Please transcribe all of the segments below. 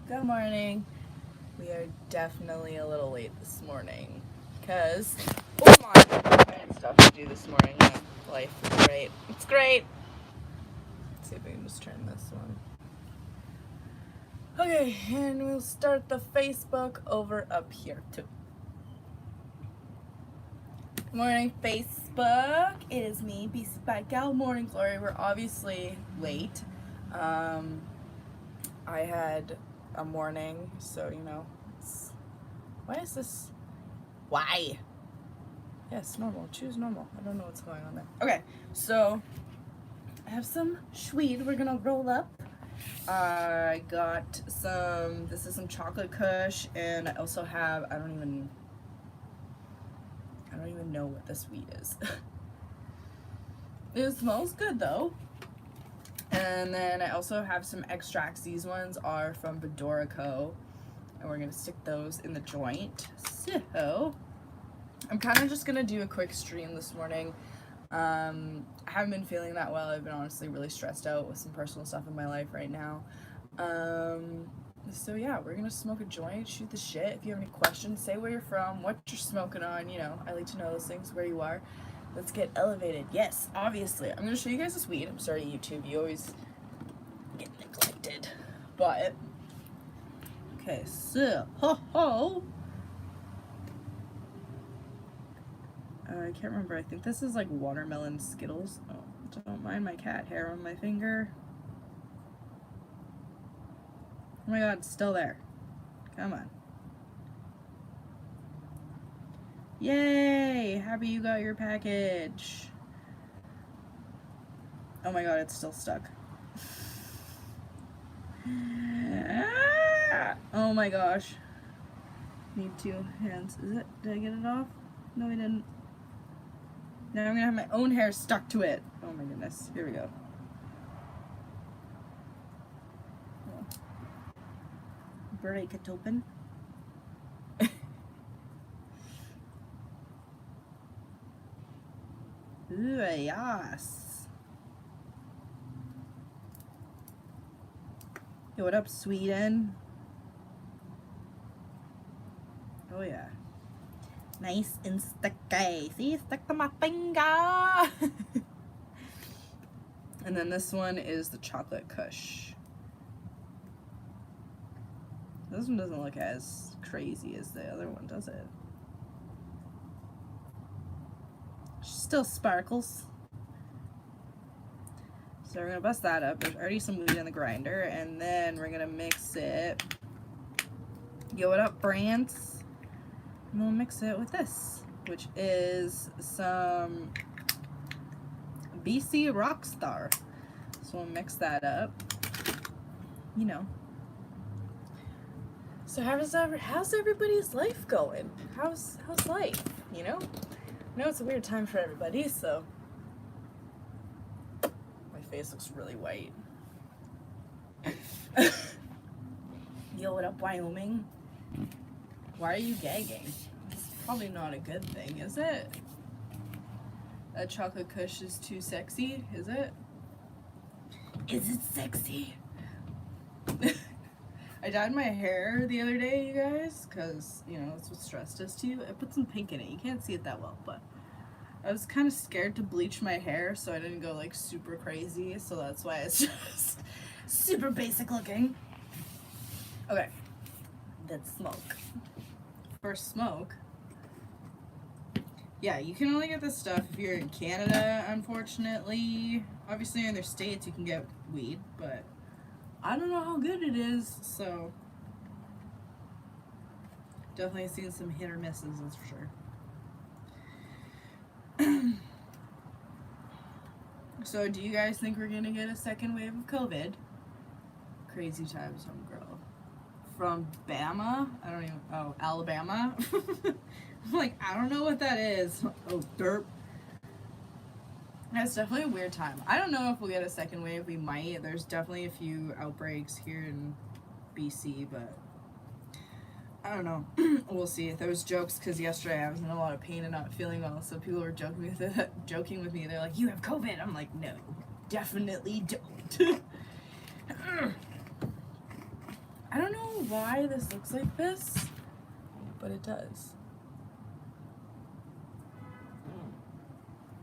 Good morning. We are definitely a little late this morning because, oh my, I had stuff to do this morning. Yeah, life is great. It's great. Let's see if we can just turn this one. Okay, and we'll start the Facebook over up here too. Good morning, Facebook. It is me, BcBudGal. Morning Glory. We're obviously late. I had a morning, so why is this? Why? Yes, normal. Choose normal. I don't know what's going on there. Okay, so I have some Schweed we're gonna roll up. I got some. This is some chocolate kush, and I also have. I don't even know what this weed is. It smells good though. And then I also have some extracts. These ones are from Bedorico, and we're gonna stick those in the joint. So I'm kind of just gonna do a quick stream this morning. I haven't been feeling that well. I've been honestly really stressed out with some personal stuff in my life right now. So yeah, we're gonna smoke a joint, shoot the shit. If you have any questions, say where you're from, what you're smoking on. I like to know those things, where you are. Let's get elevated. Yes, obviously. I'm gonna show you guys this weed. I'm sorry, YouTube. You always get neglected. But okay, so I can't remember. I think this is like watermelon Skittles. Oh, don't mind my cat hair on my finger. Oh my god, it's still there. Come on. Yay! Happy you got your package. Oh my god, it's still stuck. Oh my gosh. Need 2 hands. Is it? Did I get it off? No, I didn't. Now I'm gonna have my own hair stuck to it. Oh my goodness. Here we go. Break it open. Ooh, yes. Yo, what up, Sweden? Oh yeah. Nice and sticky. See, stuck to my finger. And then this one is the chocolate kush. This one doesn't look as crazy as the other one, does it? Still sparkles. So we're gonna bust that up. There's already some weed in the grinder, and then we're gonna mix it. Yo, what up, Brants? And we'll mix it with this, which is some BC Rockstar. So we'll mix that up. So how's everybody's life going? How's life? I know it's a weird time for everybody, so my face looks really white. Yo, what up, Wyoming? Why are you gagging? It's probably not a good thing, is it? That chocolate kush is too sexy, is it? Is it sexy? I dyed my hair the other day, you guys, because, that's what stress does to you. I put some pink in it. You can't see it that well, but I was kind of scared to bleach my hair, so I didn't go, like, super crazy, so that's why it's just super basic looking. Okay. Let's smoke. First smoke. Yeah, you can only get this stuff if you're in Canada, unfortunately. Obviously, in other states, you can get weed, but I don't know how good it is, so definitely seen some hit or misses, that's for sure. So, do you guys think we're gonna get a second wave of COVID? Crazy times, homegirl. From Bama? Alabama? I'm like, I don't know what that is. Oh, derp. It's definitely a weird time. I don't know if we'll get a second wave. We might. There's definitely a few outbreaks here in BC, but I don't know. We'll see. There was jokes because yesterday I was in a lot of pain and not feeling well, so people were joking with me. They're like, "You have COVID." I'm like, "No, definitely don't." I don't know why this looks like this, but it does.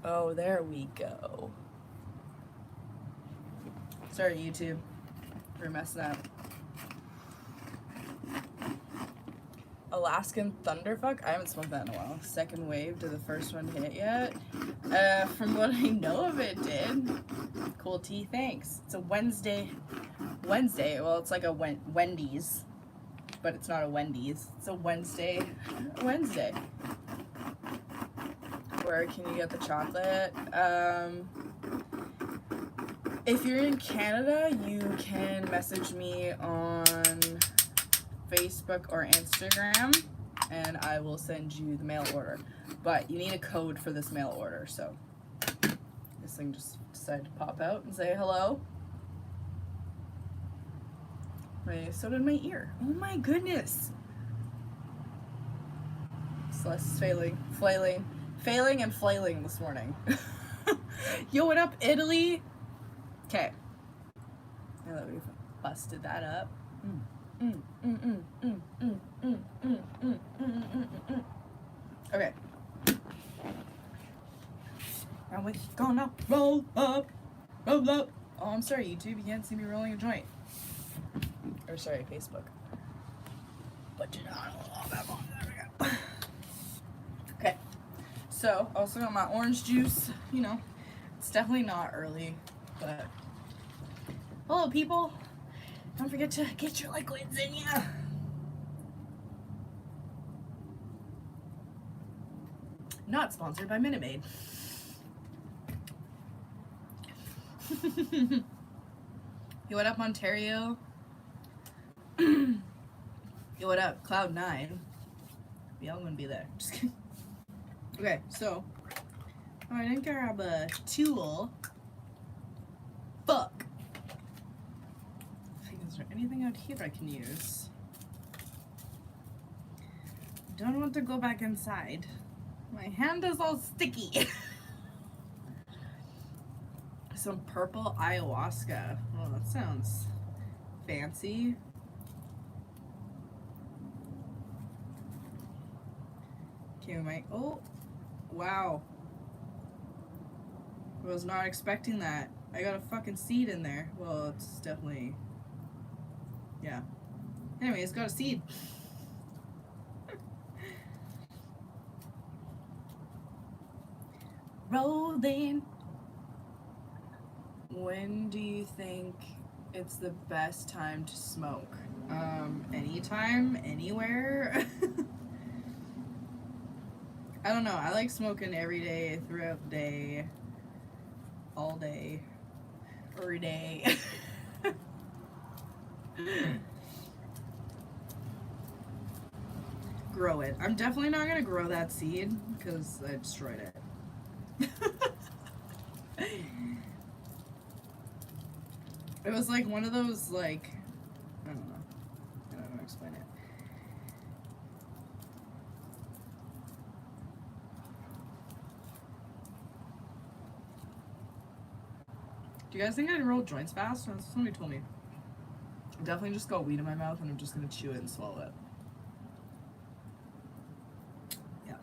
Oh, there we go. Sorry, YouTube. We're messing up. Alaskan Thunderfuck? I haven't smoked that in a while. Second wave. Did the first one hit yet? From what I know of it, did. Cool tea, thanks. It's a Wednesday. Well, it's like a Wendy's. But it's not a Wendy's. It's a Wednesday. Where can you get the chocolate? If you're in Canada, you can message me on Facebook or Instagram, and I will send you the mail order. But you need a code for this mail order, so this thing just decided to pop out and say hello. So did my ear. Oh my goodness. Celeste's failing and flailing this morning. Yo, what up, Italy? Okay. Now that we've busted that up. Okay. Now we're gonna roll up. Oh, I'm sorry, YouTube. You can't see me rolling a joint. Or sorry, Facebook. Put it on a little bit more. There we go. Okay. So, also got my orange juice. You know, it's definitely not early, but hello, people. Don't forget to get your liquids in ya. Not sponsored by Minute Maid. Yo, what up, Ontario? Yo, what up, Cloud9? We all gonna be there. Just kidding. Okay, so I didn't grab a tool. Fuck. Is there anything out here I can use? Don't want to go back inside. My hand is all sticky. Some purple ayahuasca. Oh, that sounds fancy. Okay, oh, wow. I was not expecting that. I got a fucking seed in there. Well, it's definitely, yeah. Anyway, it's got a seed. Rolling. When do you think it's the best time to smoke? Anytime, anywhere. I don't know. I like smoking every day, throughout the day, all day, every day. Grow it. I'm definitely not going to grow that seed because I destroyed it. It was like one of those, like, I don't know how to explain it. Do you guys think I can roll joints fast? Somebody told me. I definitely just got weed in my mouth and I'm just gonna chew it and swallow it. Yeah.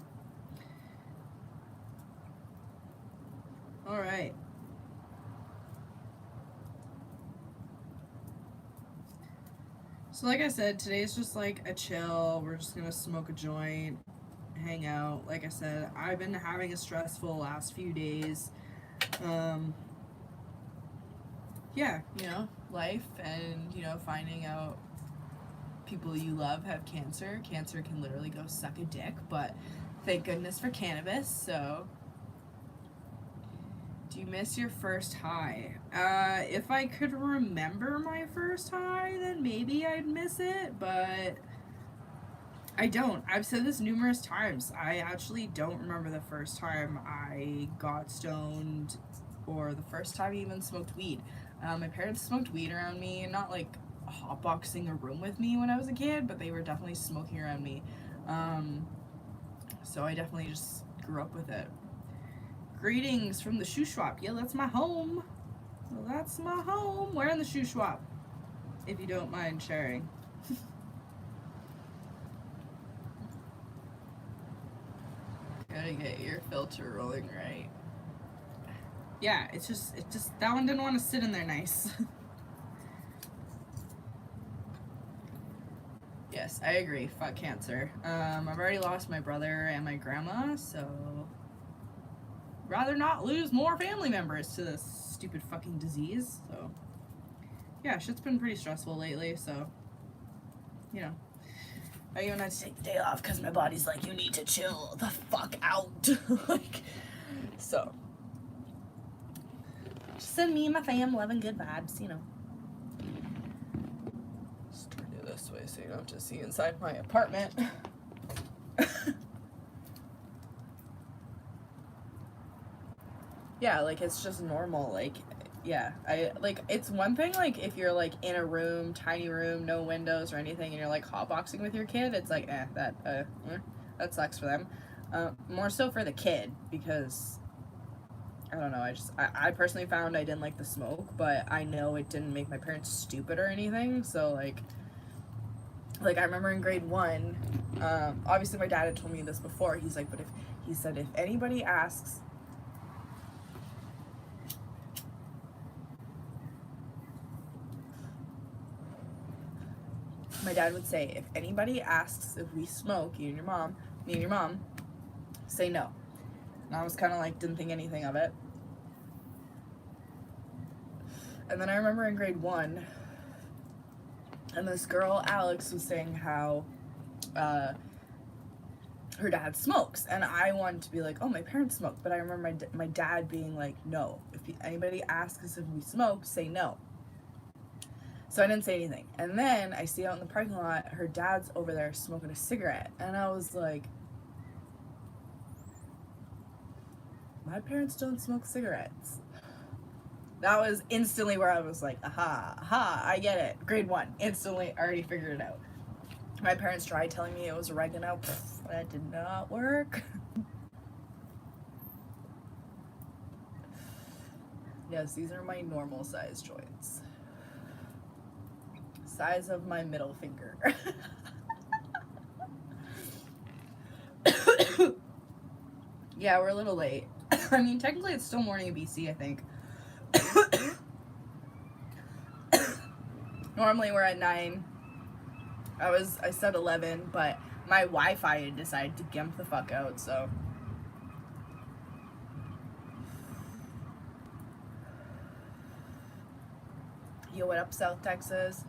Alright. So like I said, today's just like a chill. We're just gonna smoke a joint, hang out. Like I said, I've been having a stressful last few days. Yeah, you know, life and, you know, finding out people you love have cancer. Cancer can literally go suck a dick, but thank goodness for cannabis. So, do you miss your first high? If I could remember my first high, then maybe I'd miss it, but I don't. I've said this numerous times. I actually don't remember the first time I got stoned or the first time I even smoked weed. My parents smoked weed around me, not like hotboxing a room with me when I was a kid, but they were definitely smoking around me. So I definitely just grew up with it. Greetings from the shoe shop. Yeah, that's my home. Well, that's my home. We're in the shoe shop, if you don't mind sharing. gotta get your filter rolling right. Yeah, it's just, that one didn't want to sit in there nice. Yes, I agree. Fuck cancer. I've already lost my brother and my grandma, so rather not lose more family members to this stupid fucking disease. So yeah, shit's been pretty stressful lately, so you know. I even had to take the day off because my body's like, you need to chill the fuck out. Like, so just send me and my fam loving good vibes, you know. Just turn it this way so you don't have to see inside my apartment. Yeah, like, it's just normal, like, yeah, it's one thing, like, if you're, like, in a room, tiny room, no windows or anything, and you're, like, hotboxing with your kid, it's like, that sucks for them. More so for the kid, because, I don't know, I personally found I didn't like the smoke, but I know it didn't make my parents stupid or anything, so, like, I remember in grade 1, obviously my dad had told me this before, he's like, but if anybody asks, my dad would say, if anybody asks if we smoke, me and your mom, say no. And I was kind of like, didn't think anything of it. And then I remember in grade 1, and this girl, Alex, was saying how her dad smokes. And I wanted to be like, oh, my parents smoke. But I remember my dad being like, no. If anybody asks us if we smoke, say no. So I didn't say anything. And then I see out in the parking lot, her dad's over there smoking a cigarette. And I was like, my parents don't smoke cigarettes. That was instantly where I was like, aha, I get it. Grade 1, instantly already figured it out. My parents tried telling me it was oregano. That did not work. Yes, these are my normal size joints. Size of my middle finger. Yeah, we're a little late. I mean, technically it's still morning in BC, I think. Normally we're at 9. I said 11, but my Wi-Fi had decided to gimp the fuck out, so. Yo, what up, South Texas?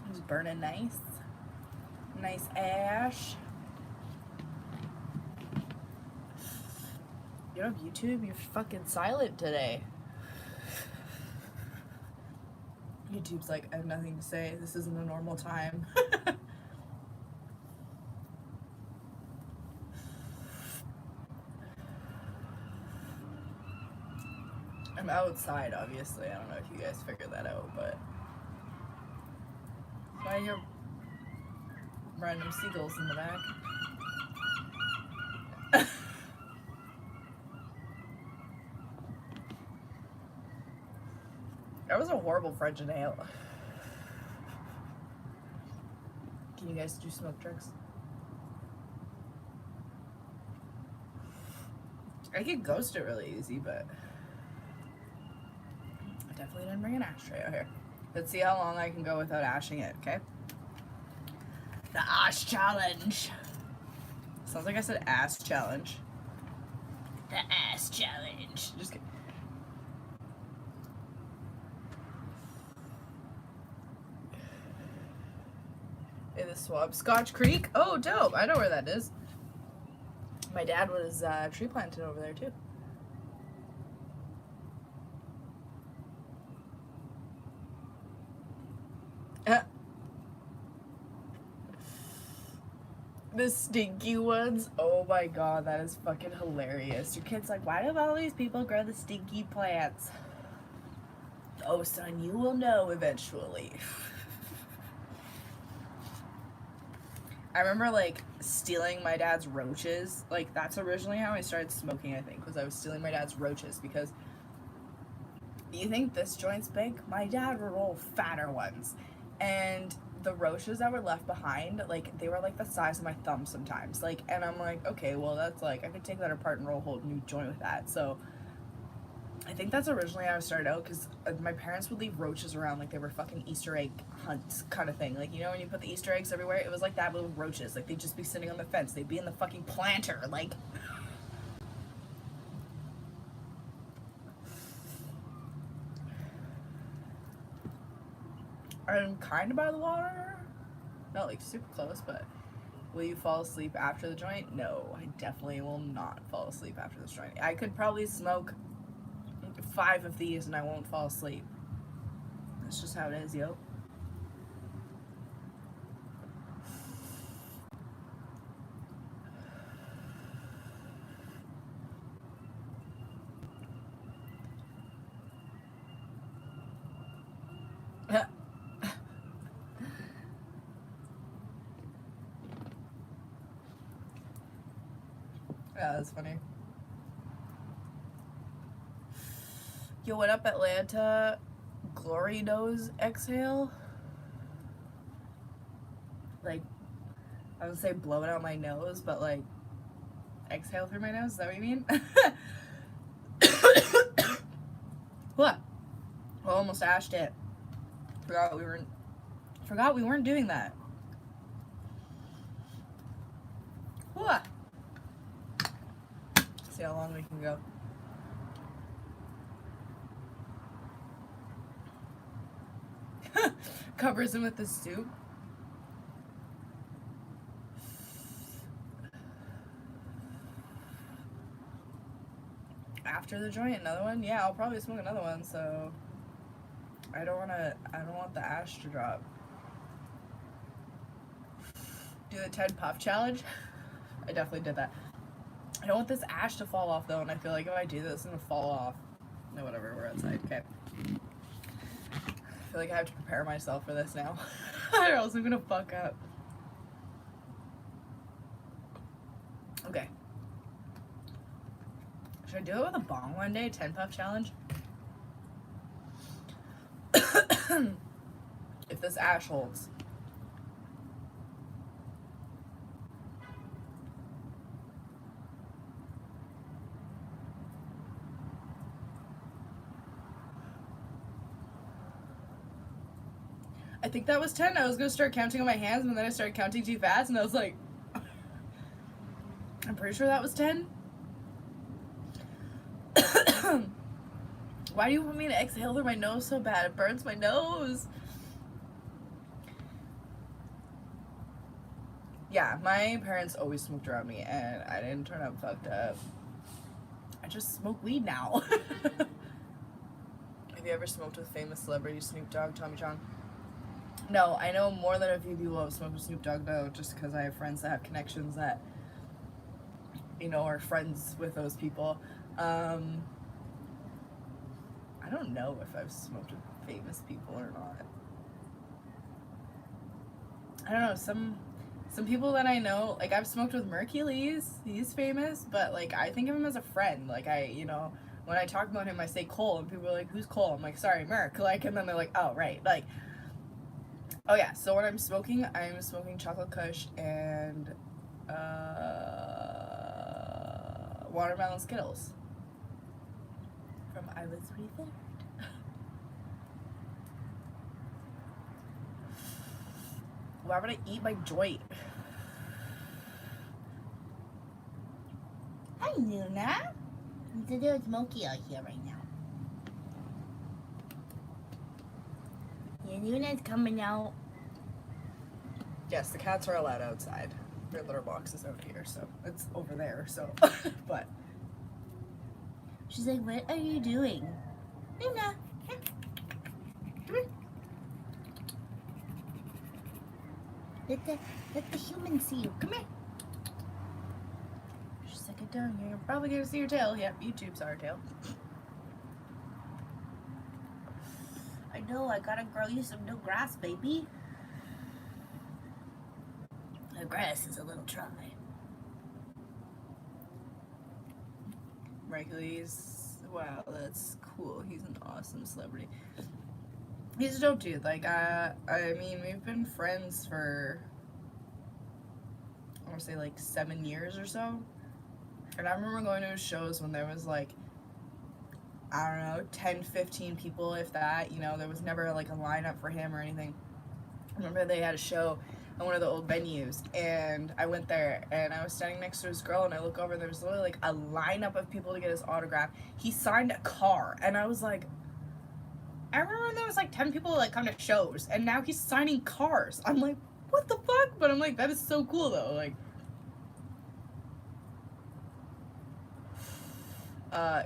Just burning nice. Nice ash. You don't have YouTube? You're fucking silent today. YouTube's like, I have nothing to say. This isn't a normal time. I'm outside, obviously. I don't know if you guys figured that out, but I hear random seagulls in the back. That was a horrible French inhale. Can you guys do smoke tricks? I could ghost it really easy, but I definitely didn't bring an ashtray out here. Let's see how long I can go without ashing it, okay? The ash challenge. Sounds like I said ass challenge. The ass challenge. Just kidding. In the swamp. Scotch Creek? Oh, dope. I know where that is. My dad was tree planted over there, too. The stinky ones. Oh my god, that is fucking hilarious. Your kid's like, why do all these people grow the stinky plants? Oh, son, you will know eventually. I remember, like, stealing my dad's roaches. Like, that's originally how I started smoking, I think, was I was stealing my dad's roaches, because you think this joint's big? My dad would roll fatter ones. And the roaches that were left behind, like, they were like the size of my thumb sometimes. Like, and I'm like, okay, well, that's like, I could take that apart and roll a whole new joint with that. So I think that's originally how I started out, because my parents would leave roaches around like they were fucking Easter egg hunts kind of thing. Like, you know, when you put the Easter eggs everywhere, it was like that, but with roaches. Like, they'd just be sitting on the fence. They'd be in the fucking planter. Like, I'm kind of by the water. Not like super close, but will you fall asleep after the joint? No, I definitely will not fall asleep after this joint. I could probably smoke 5 of these and I won't fall asleep. That's just how it is, yo. Yeah, that's funny. Yo, what up, Atlanta? Glory nose exhale? Like, I would say blow it out my nose, but like, exhale through my nose? Is that what you mean? What? I almost ashed it. Forgot we weren't doing that. What? See how long we can go. Covers him with the soup. After the joint, another one? Yeah, I'll probably smoke another one, so I don't want the ash to drop. Do the 10 puff challenge? I definitely did that. I don't want this ash to fall off though, and I feel like if I do this, it's gonna fall off. No, whatever, we're outside, okay. I feel like I have to prepare myself for this now. Or else I'm gonna fuck up. Okay. Should I do it with a bong one day? 10 puff challenge? If this ash holds. I think that was 10. I was gonna start counting on my hands, and then I started counting too fast, and I was like, I'm pretty sure that was 10. Why do you want me to exhale through my nose so bad? It burns my nose. Yeah, my parents always smoked around me, and I didn't turn out fucked up. I just smoke weed now. Have you ever smoked with famous celebrities, Snoop Dogg, Tommy Chong? No, I know more than a few people have smoked with Snoop Dogg though, just because I have friends that have connections that, you know, are friends with those people. I don't know if I've smoked with famous people or not. I don't know, some people that I know, like I've smoked with Mercules, he's famous, but like I think of him as a friend. Like you know, when I talk about him, I say Cole, and people are like, who's Cole? I'm like, sorry, Merc. Like, and then they're like, oh, right. Like, oh yeah, so when I'm smoking chocolate kush and watermelon Skittles from I Was Rethought. Why would I eat my joint? Hi, Luna. It's a little smoky out here right now. Yeah, Luna's coming out. Yes, the cats are allowed outside. Their litter box is out here, so it's over there, so. But she's like, what are you doing? Luna, come here. Let the humans see you. Come here. Just stick it down here. You're probably gonna see your tail. Yep, YouTube saw her tail. I know, I gotta grow you some new grass, baby. The grass is a little dry. Mercules, wow, that's cool. He's an awesome celebrity. He's a dope dude. Like, I mean, we've been friends for, I want to say, like, 7 years or so. And I remember going to his shows when there was, like, I don't know, 10, 15 people, if that. You know, there was never, like, a lineup for him or anything. I remember they had a show at one of the old venues, and I went there, and I was standing next to this girl, and I look over, and there was literally, like, a lineup of people to get his autograph. He signed a car, and I was like, I remember when there was like 10 people like come to shows, and now he's signing cars. I'm like, what the fuck? But I'm like, that is so cool though. Like,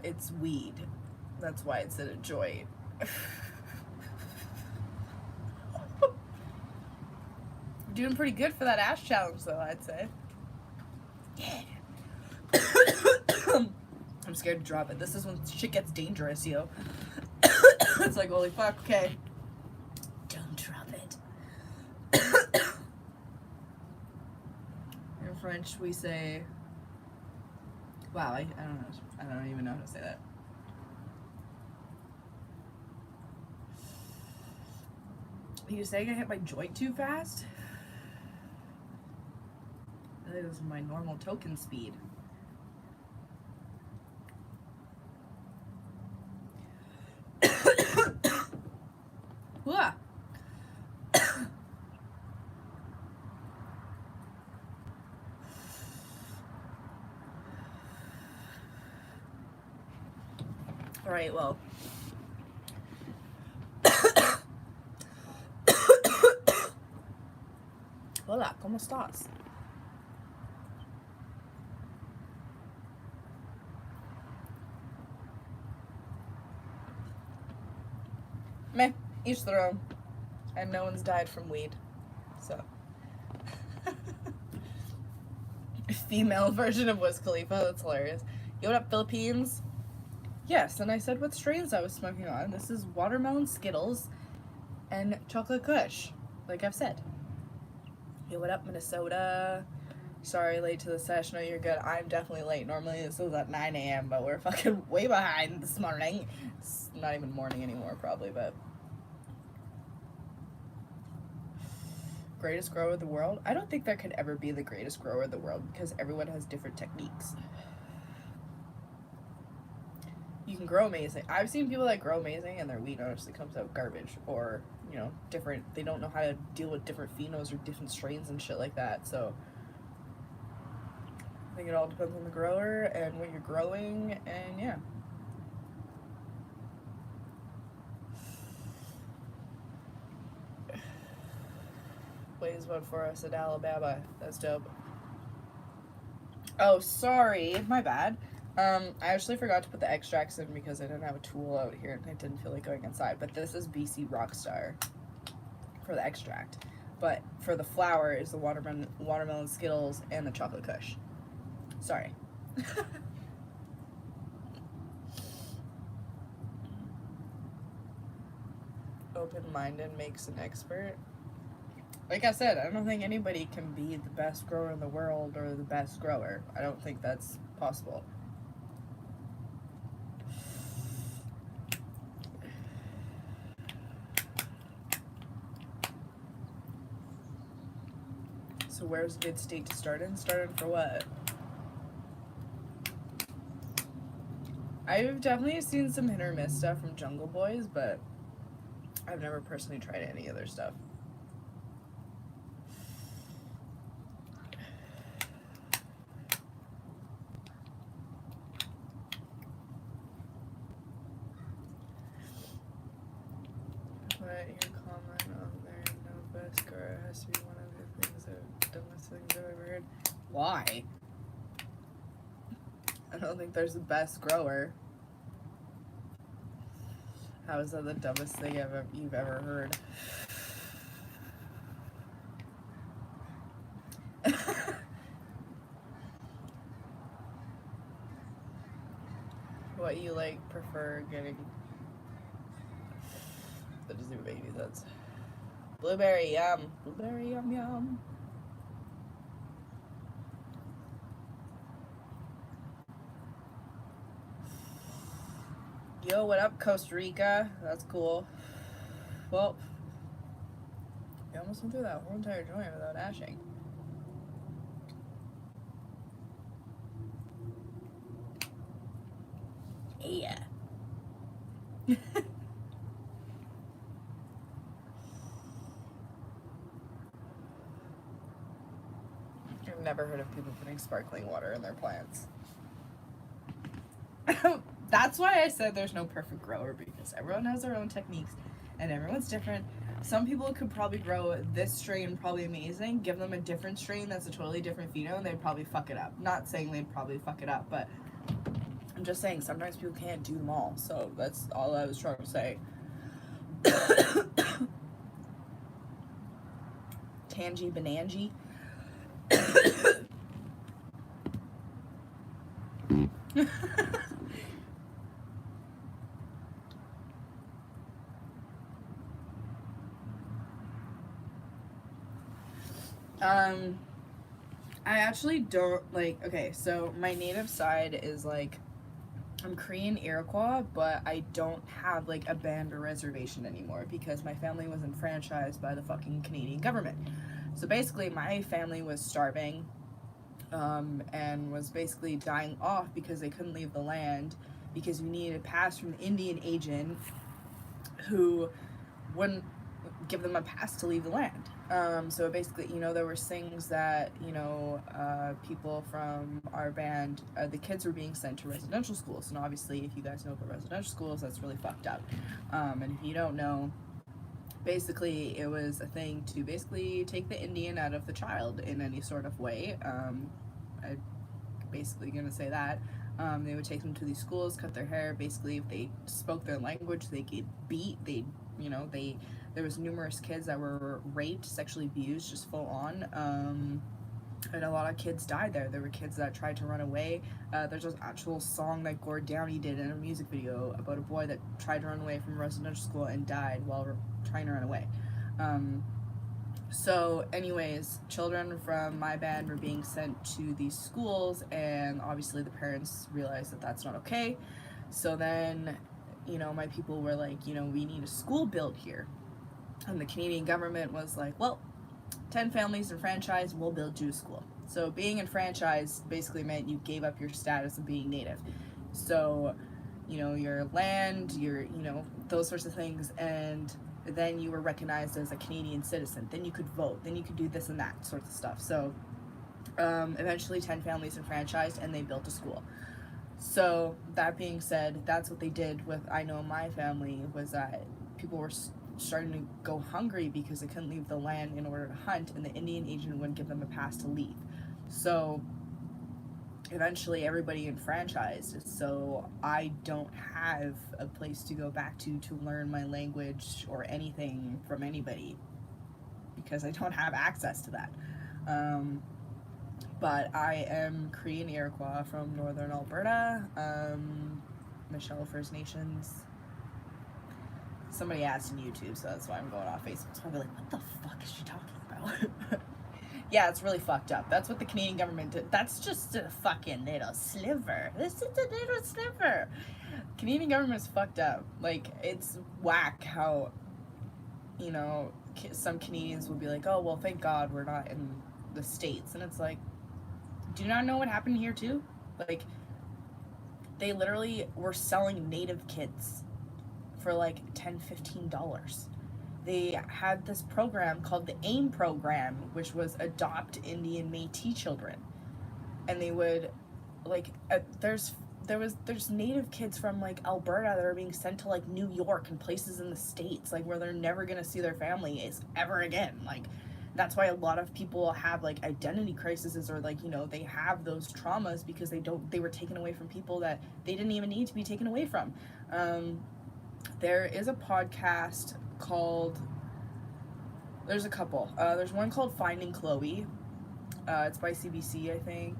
it's weed. That's why it's in a joint. Doing pretty good for that ass challenge though, I'd say. Yeah. I'm scared to drop it. This is when shit gets dangerous, yo. It's like, holy fuck, okay. Don't drop it. In French, we say, wow, I don't know. I don't even know how to say that. He was saying I hit my joint too fast? That is my normal token speed. Alright, well. Hola, ¿cómo estás? Meh, each their own. And no one's died from weed. So. Female version of Wiz Khalifa, that's hilarious. Yo, what up, Philippines? Yes, and I said what strains I was smoking on. This is watermelon Skittles and chocolate Kush, like I've said. Yo, what up, Minnesota? Sorry, late to the session. No, you're good. I'm definitely late. Normally this is at 9 a.m., but we're fucking way behind this morning. It's not even morning anymore, probably, but. Greatest grower in the world? I don't think there could ever be the greatest grower in the world because everyone has different techniques. You can grow amazing. I've seen people that grow amazing and their weed honestly comes out garbage, or, you know, different. They don't know how to deal with different phenos or different strains and shit like that. So I think it all depends on the grower and what you're growing, and yeah. Plays one for us in Alabama. That's dope. Oh, sorry. My bad. I actually forgot to put the extracts in because I didn't have a tool out here and I didn't feel like going inside. But this is BC Rockstar for the extract. But for the flower is the watermelon Skittles and the chocolate Kush. Sorry. Open-minded makes an expert. Like I said, I don't think anybody can be the best grower in the world or the best grower. I don't think that's possible. So where's a good state to start in? Start in for what? I've definitely seen some hit or miss stuff from Jungle Boys, but I've never personally tried any of their stuff. But your comment on there, no best grower has to be one of the things dumbest things I've ever heard. Why? I don't think there's the best grower. How is that the dumbest thing you've ever heard? What you like prefer getting? That doesn't even make any sense. Blueberry yum. Blueberry yum yum. Yo, what up, Costa Rica? That's cool. Well, you almost went through that whole entire joint without ashing. Yeah. I've never heard of people putting sparkling water in their plants. That's why I said there's no perfect grower, because everyone has their own techniques and everyone's different. Some people could probably grow this strain probably amazing. Give them a different strain that's a totally different pheno and they'd probably fuck it up. Not saying they'd probably fuck it up, but I'm just saying sometimes people can't do them all. So that's all I was trying to say. Tangy Benangi. I actually don't like, okay, so my native side is like, I'm Korean Iroquois, but I don't have like a band or reservation anymore because my family was enfranchised by the fucking Canadian government. So basically my family was starving and was basically dying off because they couldn't leave the land because we needed a pass from the Indian agent who wouldn't give them a pass to leave the land. So basically, you know, there were things that, you know, people from our band, the kids were being sent to residential schools. And obviously, if you guys know about residential schools, that's really fucked up. And if you don't know, basically, it was a thing to basically take the Indian out of the child in any sort of way. I'm basically gonna say that. They would take them to these schools, cut their hair. Basically, if they spoke their language, they get beat. There was numerous kids that were raped, sexually abused, just full on. And a lot of kids died there. There were kids that tried to run away. There's an actual song that Gord Downey did in a music video about a boy that tried to run away from a residential school and died while trying to run away. So anyways, children from my band were being sent to these schools, and obviously the parents realized that that's not okay. So then, you know, my people were like, you know, we need a school built here. And the Canadian government was like, well, 10 families enfranchised, we'll build you a school. So being enfranchised basically meant you gave up your status of being native. So, you know, your land, you know, those sorts of things, and then you were recognized as a Canadian citizen. Then you could vote. Then you could do this and that sorts of stuff. So eventually 10 families enfranchised and they built a school. So that being said, that's what they did with, I know my family, was that people were starting to go hungry because they couldn't leave the land in order to hunt, and the Indian agent wouldn't give them a pass to leave. So eventually everybody enfranchised. So I don't have a place to go back to learn my language or anything from anybody because I don't have access to that. But I am Korean Iroquois from northern Alberta, Michelle First Nations. Somebody asked on YouTube, so that's why I'm going off Facebook. So I'll be like, what the fuck is she talking about? Yeah, it's really fucked up. That's what the Canadian government did. That's just a fucking little sliver. This is a little sliver. Canadian government's fucked up. Like, it's whack how, you know, some Canadians will be like, oh, well, thank God we're not in the States. And it's like, do you not know what happened here, too? Like, they literally were selling native kids for like $10-15. They had this program called the AIM program, which was Adopt Indian Métis Children, and they would like there's native kids from like Alberta that are being sent to like New York and places in the States, like where they're never gonna see their families ever again. Like that's why a lot of people have like identity crises, or like, you know, they have those traumas because they were taken away from people that they didn't even need to be taken away from. There is a podcast called, there's a couple. There's one called Finding Chloe. It's by CBC, I think.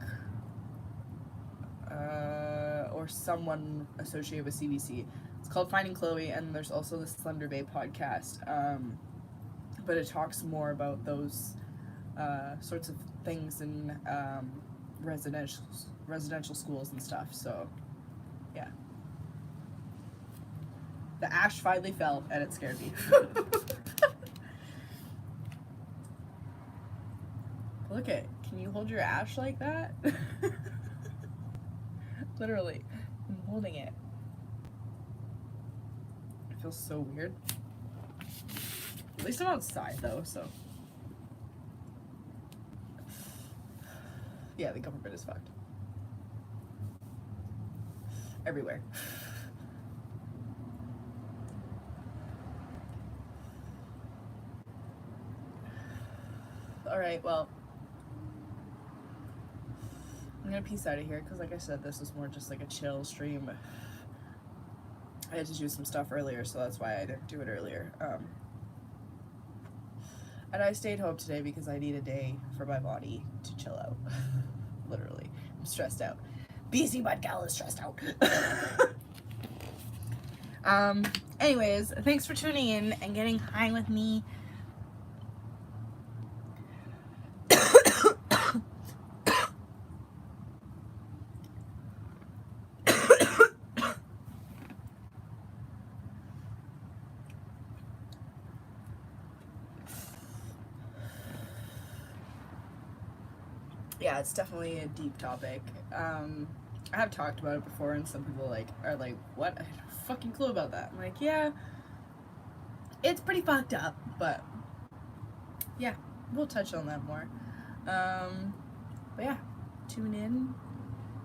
Or someone associated with CBC. It's called Finding Chloe, and there's also the Slender Bay podcast. But it talks more about those sorts of things in residential schools and stuff. So, yeah. The ash finally fell, and it scared me. Look it. Can you hold your ash like that? Literally. I'm holding it. It feels so weird. At least I'm outside though, so. Yeah, the government is fucked. Everywhere. Alright, well. I'm gonna peace out of here because, like I said, this was more just like a chill stream. I had to do some stuff earlier, so that's why I didn't do it earlier. And I stayed home today because I need a day for my body to chill out. Literally. I'm stressed out. BcBudGal is stressed out. Anyways, thanks for tuning in and getting high with me. Yeah, it's definitely a deep topic. I have talked about it before, and some people are like, "What? I have no fucking clue about that." I'm like, yeah, it's pretty fucked up, but yeah, we'll touch on that more. But yeah, tune in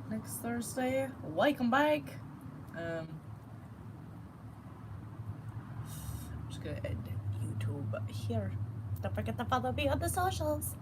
next Thursday. Welcome back. I'm just gonna end YouTube here. Don't forget to follow me on the socials.